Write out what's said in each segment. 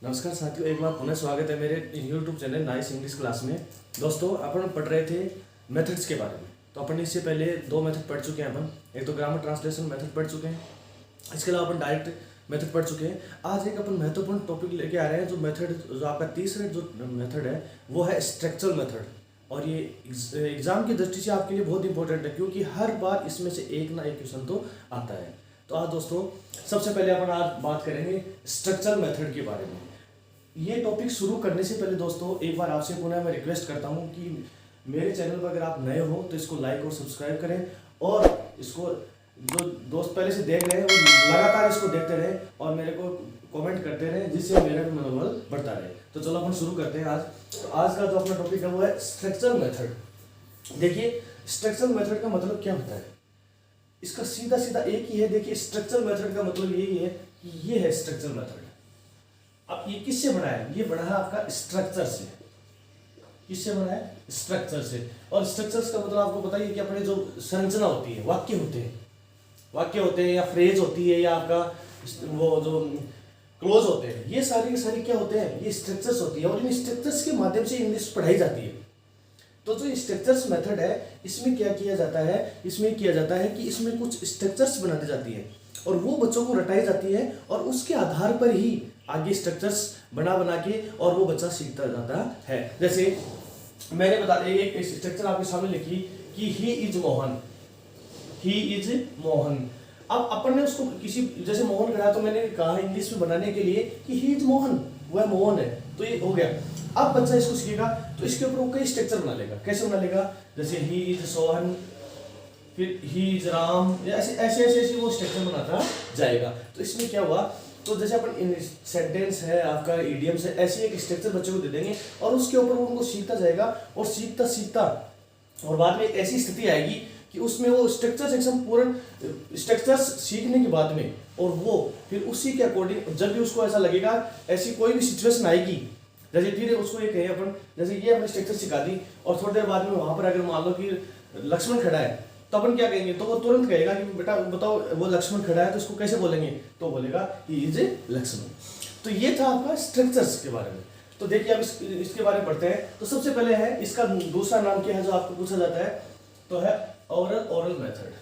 नमस्कार साथियों, एक बार पुनः स्वागत है मेरे YouTube channel nice English class में। दोस्तों, अपन पढ़ रहे थे मेथड्स के बारे में। तो अपन इससे पहले दो मेथड पढ़ चुके हैं। अपन एक तो ग्रामर ट्रांसलेशन मेथड पढ़ चुके हैं, इसके अलावा अपन डायरेक्ट मेथड पढ़ चुके हैं। आज एक अपन महत्वपूर्ण टॉपिक लेके आ रहे हैं। जो मेथड जो आपका तीसरा जो मेथड है वो है स्ट्रक्चरल मेथड। और ये एग्जाम की दृष्टि से आपके लिए बहुत इंपॉर्टेंट है, क्योंकि हर बार इसमें से एक ना एक क्वेश्चन तो आता है। तो आज दोस्तों सबसे पहले अपन आज बात करेंगे स्ट्रक्चरल मेथड के बारे में। ये टॉपिक शुरू करने से पहले दोस्तों एक बार आपसे पुनः मैं रिक्वेस्ट करता हूँ कि मेरे चैनल पर अगर आप नए हो तो इसको लाइक और सब्सक्राइब करें, और इसको जो दोस्त पहले से देख रहे हैं वो लगातार इसको देखते रहें और मेरे को कमेंट करते रहें, जिससे मेरा भी मनोबल बढ़ता रहे। तो चलो अपन शुरू करते हैं आज। तो आज का जो अपना टॉपिक है वो है स्ट्रक्चरल मेथड। देखिए, स्ट्रक्चरल मेथड का मतलब क्या होता है, इसका सीधा सीधा एक ही है। देखिए, स्ट्रक्चरल मेथड का मतलब यही है कि ये है स्ट्रक्चरल मेथड। अब ये किससे बना है? ये बना है आपका स्ट्रक्चर से। किससे बना है? स्ट्रक्चर से। और स्ट्रक्चर्स का मतलब आपको पता ही है कि अपने जो संरचना होती है, वाक्य होते हैं या फ्रेज होती है या आपका वो जो क्लोज होते हैं, ये सारी के सारी क्या होते हैं? ये स्ट्रक्चर्स होती है। और इन स्ट्रक्चर्स के माध्यम से इंग्लिश पढ़ाई जाती है। तो जो स्ट्रक्चर्स मेथड है, इसमें क्या किया जाता है? इसमें किया जाता है कि इसमें कुछ स्ट्रक्चर्स बना दी जाती है और वो बच्चों को रटाई जाती है, और उसके आधार पर ही आगे स्ट्रक्चर्स बना के और वो बच्चा सीखता जाता है। जैसे मैंने बता दिया, एक स्ट्रक्चर आपके सामने लिखी कि he is Mohan. He is Mohan. अब अपन ने उसको किसी जैसे मोहन करा, तो मैंने कहा इंग्लिश में बनाने के लिए कि ही इज मोहन, वह मोहन है, तो ये हो गया। अब बच्चा इसको सीखेगा तो इसके ऊपर वो कई स्ट्रक्चर बना लेगा। कैसे बना लेगा? जैसे ही इज सोहन, फिर ही इज राम, ऐसे वो स्ट्रक्चर बनाता जाएगा। तो इसमें क्या हुआ, तो जैसे अपन सेंटेंस है, आपका इडियम्स है, ऐसी एक स्ट्रक्चर बच्चे को दे देंगे और उसके ऊपर वो उनको सीखता जाएगा। और सीखता सीखता और बाद में एक ऐसी स्थिति आएगी कि उसमें वो स्ट्रक्चर्स एकदम पूर्ण स्ट्रक्चर्स सीखने के बाद में, और वो फिर उसी के अकॉर्डिंग जब भी उसको ऐसा लगेगा, ऐसी कोई भी सिचुएशन आएगी, जैसे फिर उसको ये कहें अपन, जैसे ये अपनी स्ट्रक्चर सिखा दी और थोड़ी देर बाद में वहां पर अगर मान लो कि लक्ष्मण खड़ा है, तो अपन क्या कहेंगे? तो वो तुरंत कहेगा कि बेटा बताओ वो लक्ष्मण खड़ा है, तो इसको कैसे बोलेंगे? तो बोलेगा ही इज लक्ष्मण। तो ये था आपका स्ट्रक्चर्स के बारे में। तो देखिए अब इसके बारे में पढ़ते हैं। तो सबसे पहले है इसका दूसरा नाम क्या है जो आपको पूछा जाता है, तो है ओरल मेथड।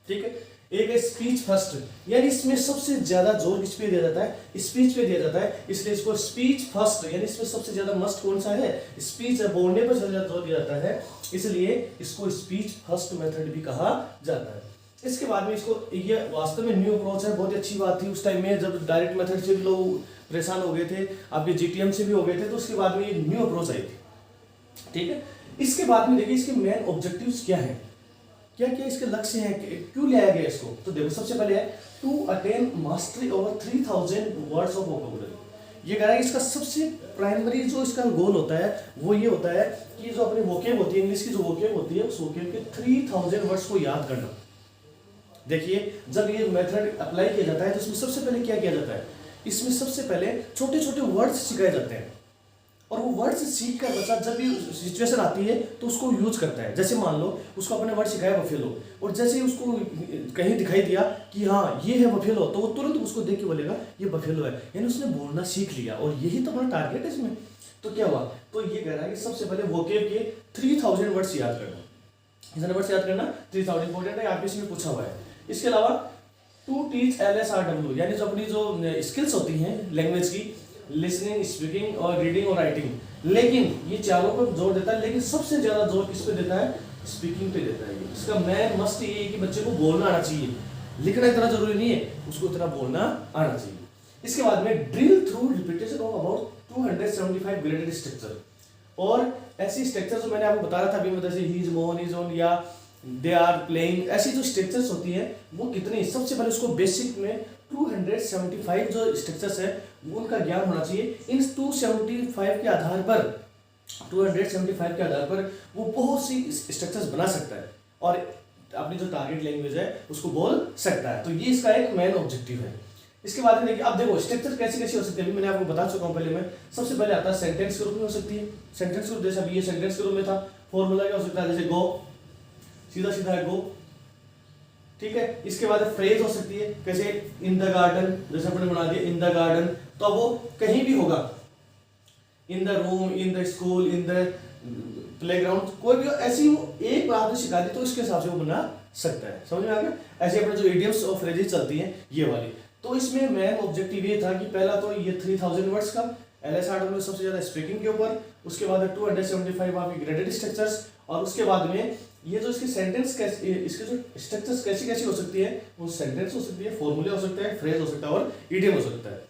ठीक है। एक है स्पीच फर्स्ट, यानी इसमें सबसे ज्यादा जोर किस पे दिया जाता है? स्पीच पे दिया जाता है, इसलिए इसको स्पीच फर्स्ट, यानी इसमें सबसे ज्यादा मस्ट कौन सा है? स्पीच है, बोलने पर सबसे ज्यादा जोर दिया जाता है, इसलिए इसको स्पीच फर्स्ट मेथड भी कहा जाता है। इसके बाद में इसको, ये वास्तव में न्यू अप्रोच है, बहुत अच्छी बात थी उस टाइम में जब डायरेक्ट मेथड से भी लोग परेशान हो गए थे, आपके जीटीएम से भी हो गए थे, तो उसके बाद में ये न्यू अप्रोच आई थी। ठीक है। इसके बाद में देखिए इसके मेन ऑब्जेक्टिव्स क्या है, क्या क्या इसके लक्ष्य हैं, क्यों लाया गया इसको? तो देखो सबसे पहले है to attain mastery over 3000 words of vocabulary. ये कह रहा है इसका सबसे प्राइमरी जो इसका गोल होता है वो ये होता है कि जो अपनी वोकेब होती है, इंग्लिश की जो वोकेब होती है, उस वोकेब के 3000 वर्ड्स को याद करना। देखिए जब ये मेथड अप्लाई किया जाता है तो इसमें सबसे पहले क्या किया जाता है? इसमें सबसे पहले छोटे छोटे वर्ड्स सिखाए जाते हैं, और वो वर्ड्स सीख कर बच्चा जब भी सिचुएशन आती है तो उसको यूज करता है। जैसे मान लो उसको अपने वर्ड सिखाया बफेलो, और जैसे ही उसको कहीं दिखाई दिया कि हाँ ये है बफेलो, तो वो तुरंत उसको देख के बोलेगा ये बफेलो है, यानी उसने बोलना सीख लिया। और यही तो अपना टारगेट है इसमें। तो क्या हुआ? तो ये कह रहा है कि सबसे पहले वोकेब के 3000 वर्ड्स याद करना। कितने वर्ड्स याद करना? 3000 इंपॉर्टेंट है, आपके इसमें पूछा हुआ है। इसके अलावा टू टीच LSRW, यानी जो अपनी जो स्किल्स होती हैं लैंग्वेज की, लिसनिंग, स्पीकिंग और रीडिंग और राइटिंग, लेकिन ये चारों पर जोर देता है, लेकिन सबसे ज्यादा जोर किस पे देता है? स्पीकिंग पे देता है। इसका मेन मस्ट ये है कि बच्चे को बोलना आना चाहिए, लिखना इतना जरूरी नहीं है, उसको इतना बोलना आना चाहिए। इसके बाद में drill through repetition of about 275 graded structure, और ऐसी स्ट्रक्चर जो मैंने आपको बताया था अभी, जैसे he is Mohan is on या दे आर प्लेइंग, ऐसी जो स्ट्रक्चर्स होती हैं वो कितनी, सबसे पहले उसको बेसिक में 275 जो स्ट्रक्चर्स है उनका ज्ञान होना चाहिए। इन 275 के आधार पर 275 के आधार पर वो बहुत सी स्ट्रक्चर्स बना सकता है और अपनी जो टारगेट लैंग्वेज है उसको बोल सकता है। तो ये इसका एक मेन ऑब्जेक्टिव है। इसके बाद में देखिए, अब देखो स्ट्रक्चर कैसी कैसी हो सकती है, अभी मैंने आपको बता चुका हूँ पहले में। सबसे पहले आता है सेंटेंस के रूप में हो सकती है। सेंटेंस के रूप, जैसे अभी ये सेंटेंस के रूप में था, फॉर्मूला क्या हो सकता है? जैसे गो, सीधा सीधा है गो। ठीक है। इसके बाद फ्रेज हो सकती है, कैसे इन द गार्डन, जैसे अपने बना दिया इन द गार्डन, तो अब वो कहीं भी होगा, in the room, in the school, in the playground, कोई भी ऐसी वो एक बार आपने सिखा दी तो इसके हिसाब से वो बना सकता है। समझ में आ गया। ऐसे अपने जो इडियम्स और फ्रेजेस चलती हैं ये वाली, तो इसमें मेन ऑब्जेक्टिव ये था कि पहला तो ये 3000 वर्ड्स का एलएस आर्टिकल में सबसे ज्यादा स्पीकिंग के ऊपर, उसके बाद 275 आपकी ग्रेडेड स्ट्रक्चर्स, और उसके बाद में ये जो इसकी सेंटेंस कैसे, इसके जो स्ट्रक्चर्स कैसी कैसी हो सकती है, वो सेंटेंस हो सकती है, फॉर्मूले हो सकते हैं, फ्रेज हो सकता है और इडियम हो सकता है।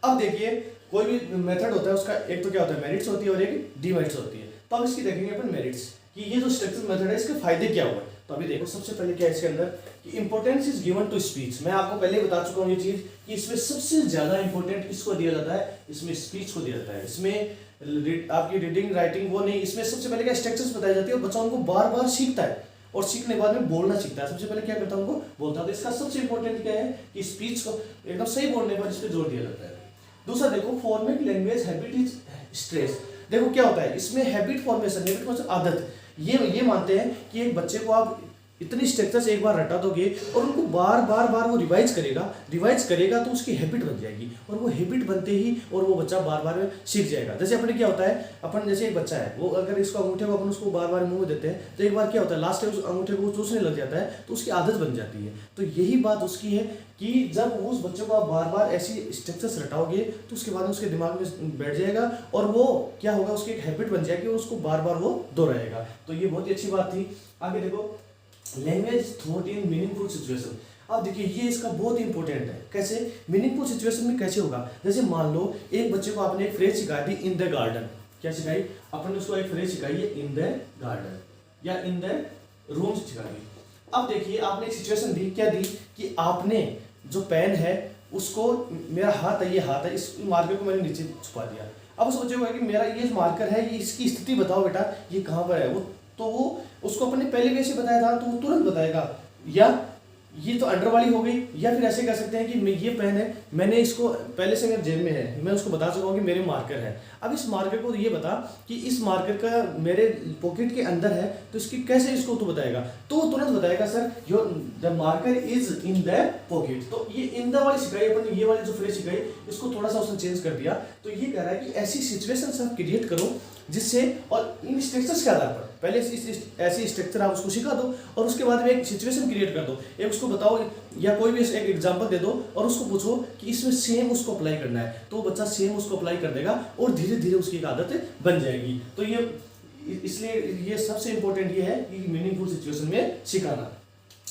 अब देखिए कोई भी मेथड होता है उसका एक तो क्या होता है, मेरिट्स होती है और एक डीमेरिट्स होती है। तो अब इसकी देखेंगे अपन मेरिट्स कि ये जो स्ट्रक्चर मेथड है इसके फायदे क्या हुए। तो अभी देखो सबसे पहले क्या है इसके अंदर कि importance is given to speech. मैं आपको पहले ही बता चुका हूँ ये चीज कि इसमें सबसे ज्यादा इंपॉर्टेंट किसको दिया जाता है, इसमें स्पीच को दिया जाता है। इसमें आपकी रीडिंग राइटिंग वो नहीं, इसमें सबसे पहले क्या स्ट्रक्चर्स बताई जाती है और बच्चा उनको बार बार सीखता है और सीखने के बाद में बोलना सीखता है। सबसे पहले क्या करता है, उनको बोलता है। तो इसका सबसे इंपॉर्टेंट क्या है कि स्पीच को एकदम सही बोलने पर इस पर जोर दिया जाता है। दूसरा देखो format language habit is stress. देखो क्या होता है इसमें हैबिट फॉर्मेशन, हैबिट मतलब आदत, ये मानते हैं कि एक बच्चे को आप इतनी स्ट्रक्चर से एक बार रटा दोगे और उनको बार बार वो रिवाइज करेगा तो उसकी हैबिट बन जाएगी, और वो हैबिट बनते ही और वो बच्चा बार बार सीख जाएगा। जैसे अपने क्या होता है, अपन जैसे एक बच्चा है वो अगर इसको अंगूठे को अपन उसको बार बार मुंह में देते हैं तो एक बार क्या होता है लास्ट टाइम उस अंगूठे को चूसने लग जाता है, तो उसकी आदत बन जाती है। तो यही बात उसकी है कि जब उस बच्चे को आप बार बार ऐसी स्ट्रक्चर्स रटाओगे तो उसके बाद उसके दिमाग में बैठ जाएगा और वो क्या होगा, उसकी एक हैबिट बन जाएगी और उसको बार बार वो दोहराएगा। तो ये बहुत ही अच्छी बात थी। आगे देखो language thought in meaningful situation. अब देखिए ये इसका बहुत इंपॉर्टेंट है। कैसे मीनिंगफुल सिचुएशन में कैसे होगा, जैसे मान लो एक बच्चे को आपने एक फ्रेज सिखा दी इन द गार्डन, क्या सिखाई आपने उसको, एक फ्रेज सिखाई है इन द गार्डन या इन द रूम सिखाई। अब देखिए आपने एक सिचुएशन दी, क्या दी कि आपने जो पेन है उसको, मेरा हाथ है, ये हाथ है, इस मार्कर को मैंने नीचे छुपा दिया। अब उस बच्चे को है कि मेरा ये मार्कर है, ये इसकी स्थिति बताओ बेटा ये कहाँ पर है, वो तो वो उसको अपने पहले भी ऐसे बताया था तो वो तुरंत बताएगा, या ये तो अंडर वाली हो गई, या फिर ऐसे कह सकते हैं कि ये पेन है, मैंने इसको पहले से मेरे जेब में है, मैं उसको बता चुका हूँ कि मेरे मार्कर है। अब इस मार्कर को ये बता कि इस मार्कर का मेरे पॉकेट के अंदर है, तो इसकी कैसे इसको तो बताएगा, तो वो तुरंत बताएगा sir your the marker is in the pocket. तो ये इन द वाली सिखाई अपन, ये वाली जो फ्रेज सिखाई इसको थोड़ा सा उसने चेंज कर दिया। तो ये कह रहा है कि ऐसी सिचुएशन आप क्रिएट करो जिससे, और इन स्ट्रक्चर्स के आधार पर पहले ऐसी स्ट्रक्चर आप उसको सिखा दो और उसके बाद में एक सिचुएशन क्रिएट कर दो, एक उसको बताओ या कोई भी एक एग्जांपल दे दो और उसको पूछो कि इसमें सेम उसको अप्लाई करना है, तो बच्चा सेम उसको अप्लाई कर देगा और धीरे धीरे उसकी एक आदत बन जाएगी। तो ये इसलिए ये सबसे इंपॉर्टेंट ये है कि मीनिंगफुल सिचुएशन में सिखाना।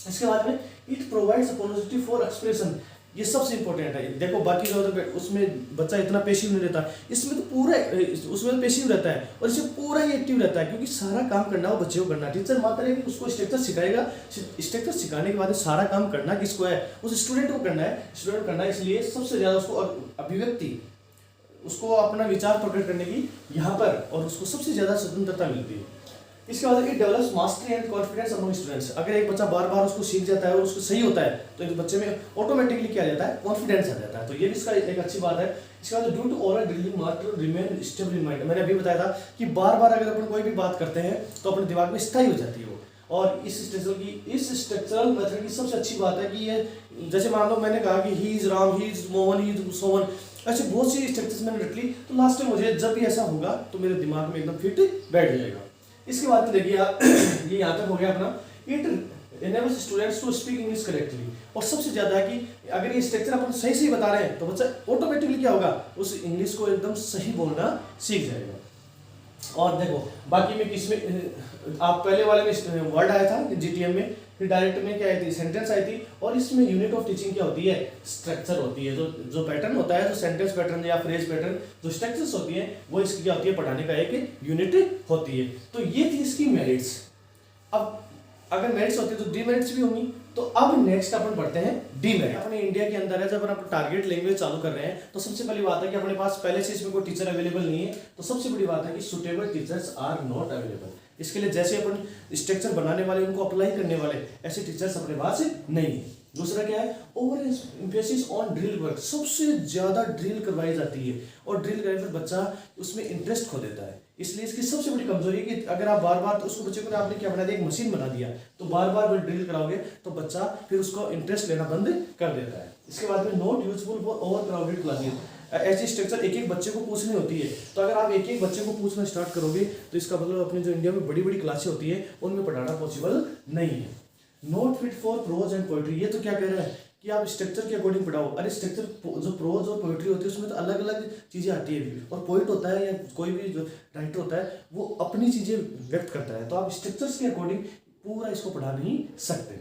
इसके बाद में it provides opportunity for expression, ये सबसे इंपॉर्टेंट है। देखो बाकी जो उसमें बच्चा इतना पेशिव नहीं रहता, इसमें तो पूरा उसमें तो पेशिव रहता है और इसमें पूरा ही एक्टिव रहता है, क्योंकि सारा काम करना वो बच्चे को करना। टीचर मात्र है कि उसको स्ट्रक्चर सिखाएगा, स्ट्रक्चर सिखाने के बाद सारा काम करना किसको है, उस स्टूडेंट को करना है, स्टूडेंट को करना है। इसलिए सबसे ज़्यादा उसको अभिव्यक्ति, उसको अपना विचार प्रकट करने की यहाँ पर और उसको सबसे ज़्यादा स्वतंत्रता मिलती है। इसके बाद it develops mastery and confidence among students. अगर एक बच्चा बार बार उसको सीख जाता है और उसको सही होता है तो इस बच्चे में ऑटोमेटिकली क्या आ जाता है, कॉन्फिडेंस आ जाता है। तो ये भी इसका एक अच्छी बात है। इसके बाद due to oral drilling master remain stable in mind. मैंने अभी बताया था कि बार बार अगर अपन कोई भी बात करते हैं तो अपने दिमाग में स्थायी हो जाती है वो। और इस स्ट्रक्चरल मेथड की सबसे अच्छी बात है कि ये, जैसे मान लो मैंने कहा कि he is Ram, he is Mohan, he is Soman, ऐसे बहुत सी स्ट्रक्चर्स मैंने रट ली, तो लास्ट में मुझे जब भी ऐसा होगा तो मेरे दिमाग में एकदम फिट बैठ जाएगा। इसके बाद में देखिए आप ये यहाँ तक हो गया अपना, it enables students to speak English correctly. और सबसे ज्यादा है कि अगर ये स्ट्रक्चर अपन सही सही बता रहे हैं तो बच्चा ऑटोमेटिकली क्या होगा, उस इंग्लिश को एकदम सही बोलना सीख जाएगा। और देखो बाकी में किसमें आप पहले वाले में वर्ड आया था जीटीएम में, फिर डायरेक्ट में क्या आई थी, सेंटेंस आई थी, और इसमें यूनिट ऑफ टीचिंग क्या होती है, स्ट्रक्चर होती है। जो पैटर्न होता है, जो सेंटेंस पैटर्न या फ्रेज पैटर्न, जो स्ट्रक्चर्स होती हैं वो इसकी क्या होती है, पढ़ाने का एक यूनिट होती है। तो ये थी इसकी मेरिट्स। अब अगर मेरिट्स होती है तो डीमेरिट्स भी होंगी। तो अब नेक्स्ट अपन पढ़ते हैं डीमेरिट। अपने इंडिया के अंदर है, जब अपन टारगेट लैंग्वेज चालू कर रहे हैं तो सबसे पहली बात है कि अपने पास पहले से इसमें कोई टीचर अवेलेबल नहीं है। तो सबसे बड़ी बात है कि suitable teachers are not available. इसके लिए जैसे अपन स्ट्रक्चर बनाने वाले, उनको अप्लाई करने वाले ऐसे टीचर्स अपने पास नहीं है। दूसरा क्या है, over emphasis on drill work. सबसे ज्यादा ड्रिल करवाई जाती है और ड्रिल करने पर बच्चा उसमें इंटरेस्ट खो देता है। इसलिए इसकी सबसे बड़ी कमजोरी है कि अगर आप बार बार, तो उसको बच्चे को आपने क्या बना दिया, एक मशीन बना दिया, तो बार बार ड्रिल कराओगे तो बच्चा फिर उसको इंटरेस्ट लेना बंद कर देता है। इसके बाद में not useful for over crowded classes, ऐसी स्ट्रक्चर एक एक बच्चे को पूछनी होती है, तो अगर आप एक एक बच्चे को पूछना स्टार्ट करोगे तो इसका मतलब अपने जो इंडिया में बड़ी बड़ी क्लासें होती है उनमें पढ़ाना पॉसिबल नहीं है। Not fit for prose and poetry, ये तो क्या कह रहा है कि आप स्ट्रक्चर के अकॉर्डिंग पढ़ाओ। अरे स्ट्रक्चर जो प्रोज और पोइट्री होती है उसमें तो अलग अलग चीजें आती है, और पोइट होता है या कोई भी जो राइटर होता है वो अपनी चीजें व्यक्त करता है, तो आप स्ट्रक्चर्स के अकॉर्डिंग पूरा इसको पढ़ा नहीं सकते।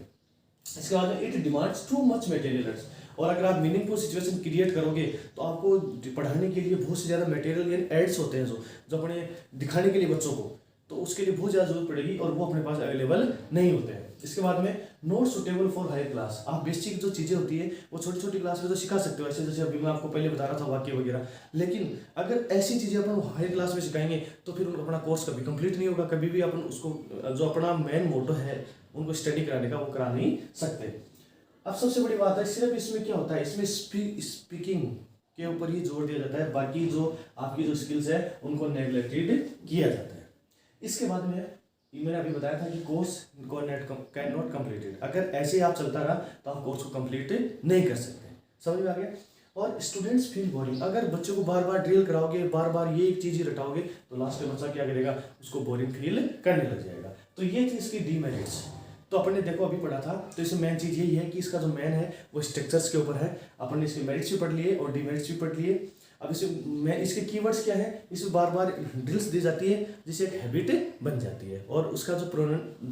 इसके बाद में it demands too much materials, और अगर आप मीनिंगफुल सिचुएशन क्रिएट करोगे तो आपको पढ़ाने के लिए बहुत से ज़्यादा मटेरियल यानी एड्स होते हैं जो अपने दिखाने के लिए बच्चों को, तो उसके लिए बहुत ज़्यादा जरूरत पड़ेगी और वो अपने पास अवेलेबल नहीं होते हैं। इसके बाद में not suitable for higher class, आप बेसिक जो चीज़ें होती है वो छोटी छोटी क्लास में तो सिखा सकते हो, ऐसे जैसे अभी मैं आपको पहले बता रहा था वाक्य वगैरह, लेकिन अगर ऐसी चीज़ें अपन हायर क्लास में सिखाएंगे तो फिर उनको अपना कोर्स कभी कंप्लीट नहीं होगा, कभी भी अपन उसको जो अपना मेन मोटो है उनको स्टडी कराने का वो करा नहीं सकते। अब सबसे बड़ी बात है, सिर्फ इसमें क्या होता है, इसमें स्पीकिंग के ऊपर ही जोर दिया जाता है, बाकी जो आपकी जो स्किल्स है उनको नेग्लेक्टेड किया जाता है। इसके बाद में मैंने अभी बताया था कि कोर्स कैन नॉट कम्प्लीटेड, अगर ऐसे आप चलता रहा तो आप कोर्स को कंप्लीट नहीं कर सकते। समझ में आ गया। और स्टूडेंट्स फील बोरिंग, अगर बच्चों को बार बार ड्रिल कराओगे, बार बार ये एक चीज़ ही रटाओगे तो लास्ट में बच्चा क्या करेगा, उसको बोरिंग फील करने लग जाएगा। तो ये थी इसकी डीमेरिट्स। तो अपन ने देखो अभी पढ़ा था, तो इसमें मेन चीज़ यही है कि इसका जो मेन है वो स्ट्रक्चर्स के ऊपर है। अपन ने इसके मेरिट्स भी पढ़ लिए और डीमेरिट्स भी पढ़ लिए। अब इसके कीवर्ड्स क्या है, इसमें बार बार ड्रिल्स दी जाती है जिससे एक हैबिट बन जाती है, और उसका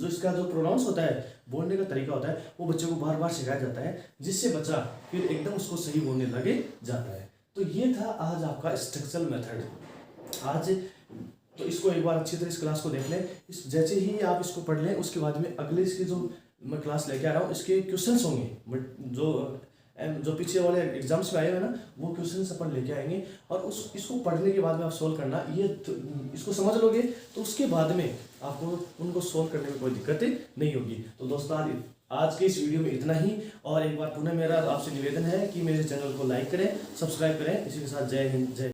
इसका जो प्रोनाउंस होता है, बोलने का तरीका होता है, वो बच्चे को बार बार सिखाया जाता है जिससे बच्चा फिर एकदम उसको सही बोलने लगे जाता है। तो ये था आज आपका स्ट्रक्चरल मेथड आज। तो इसको एक बार अच्छी तरह इस क्लास को देख लें, इस जैसे ही आप इसको पढ़ लें उसके बाद में अगले इसकी जो मैं क्लास लेके आ रहा हूँ इसके क्वेश्चंस होंगे जो पीछे वाले एग्जाम्स में आए हुए ना, वो क्वेश्चंस अपन लेके आएंगे, और इसको पढ़ने के बाद में आप सोल्व करना। ये इसको समझ लोगे तो उसके बाद में आपको उनको सोल्व करने में कोई दिक्कत नहीं होगी। तो दोस्तों आज के इस वीडियो में इतना ही, और एक बार पुनः मेरा आपसे निवेदन है कि मेरे चैनल को लाइक करें, सब्सक्राइब करें। इसी के साथ जय हिंद, जय